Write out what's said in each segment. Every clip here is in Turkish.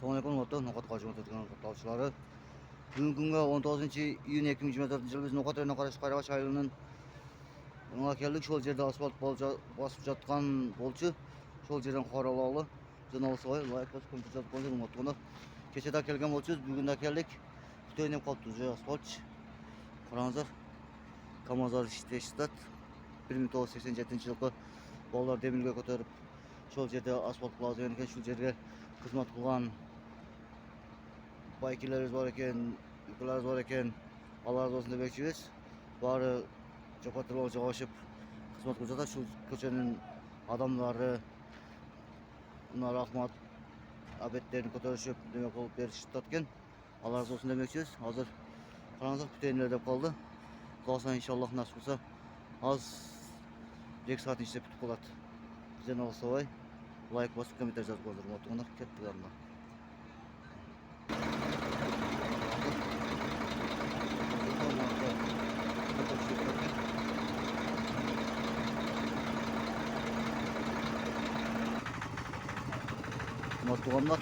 Assalamualaikum warahmatullahi wabarakatuh. Bugungi kunga 19-iyun 2024-yil biz No'g'at rayonida qarashli Qayrabash ayilining unga keldik. Şol yerda asfalt bosib жатқан bolchi. Şol yerdan qaralog'li. Janosoy layk bosib ko'rsatib qo'ygan motorlar. Kechada kelgan bolchiz, bugun da keldik. Kutoynab qolibdi asfalt. Qarangizlar. Kamazlar ishlashat. 1987-yilgi bolalar demirga ko'tarib şol yerda asfalt qiladigan ekan, shu yerga xizmat qilgan baykilerimiz var ekan, yukalarimiz var ekan, Allah razı olsun demekçiyiz. Bari Jopatırlar joyashib xizmat ko'rsatadi. Shu ko'chaning odamlari ular rahmat abetlerini ko'tarishib nima qilib berishdi. Allah razı olsun demekçiyiz. Hozir qarangizlar, kutaylar deb qoldi. Xudo inshaalloh nasib bo'lsa az 2 soat ichida bitib qoladi. Bizdan olsavoy like bosib kommentar yozib qoldirib o'tirganlar kattalarga. Motorlar.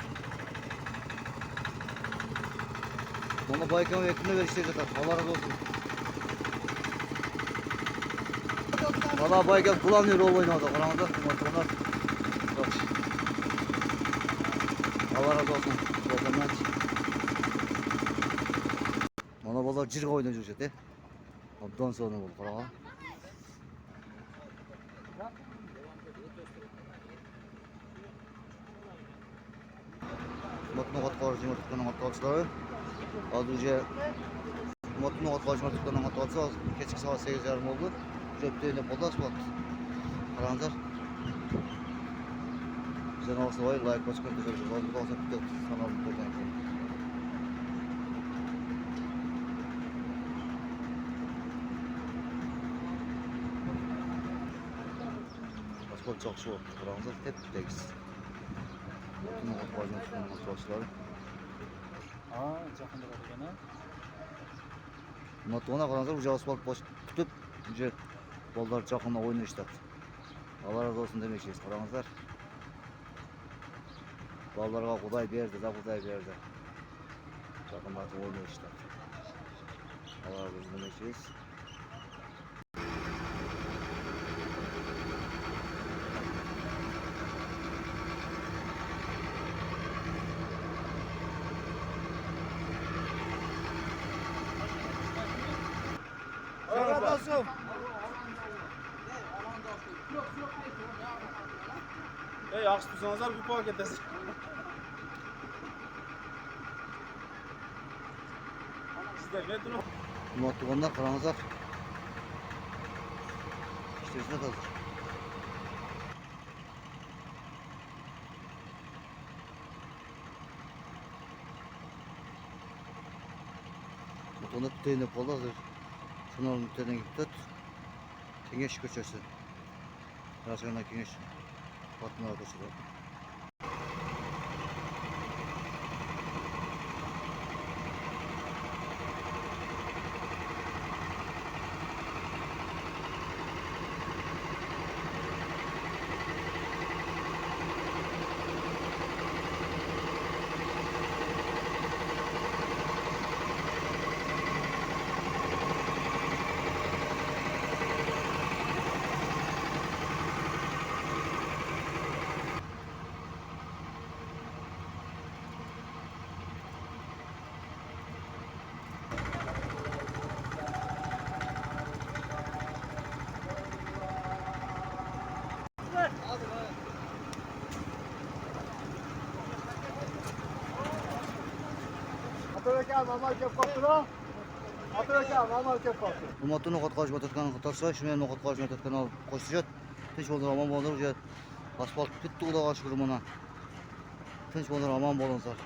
Bana Baykal yakında verişte zaten. Allah razı olsun. Valla Baykal kullanıyor rol oynadı. Karanlıkta motorlar. Allah razı olsun. Volkan'dan. Bana valla cirga oynayacak işte. Ondan sonra oldu falan. Motno'g'at qarshi motorlarning otqochilari. Hozir uje Motno'g'at qarshi motorlarning otqochisi kechki soat 8:30 bo'ldi. Jo'ptayni qoldi asfalt. Qarangizlar. Bizdan olsa voy like bosib ko'rsatib qo'ying. Hozir bitta kanal ko'rgan. Asfalt yaxshi bo'ldi. Qarangizlar, tep-tekis. Motno'g'at qarshi motorlar. Motorlar qarangizlar, uje asfalt bosib tutib, uje bolalar jaqinda o'ynashadi. Allah razı olsun demekçiyiz. Qarangizlar. Bolalarga Xudoy berdi, Xudoy berdi. Jaqinda o'ynashadi. Allah razı olsun demekçiyiz. Arkadaşım. Yaxshi tursanizlar, bu poyga ketasiz. Sizlar metro. Motorlar qarangizlar. İşte hozir. Motorlar kutayni qoldi hozir. Kanal mutlarına gittik. Kengeş ko'chasi. Rashona Kengesh. Fatma ko'chasi. Bu motorni qotqosh motorkan qo'tarsa, shuni ham qotqosh motorkan olib qo'shishadi. Tinch bo'ldi, omon bo'ldi. Asfalt bitdi, Xudoga shukr mana. Tinch bo'ldi, omon bo'linglar.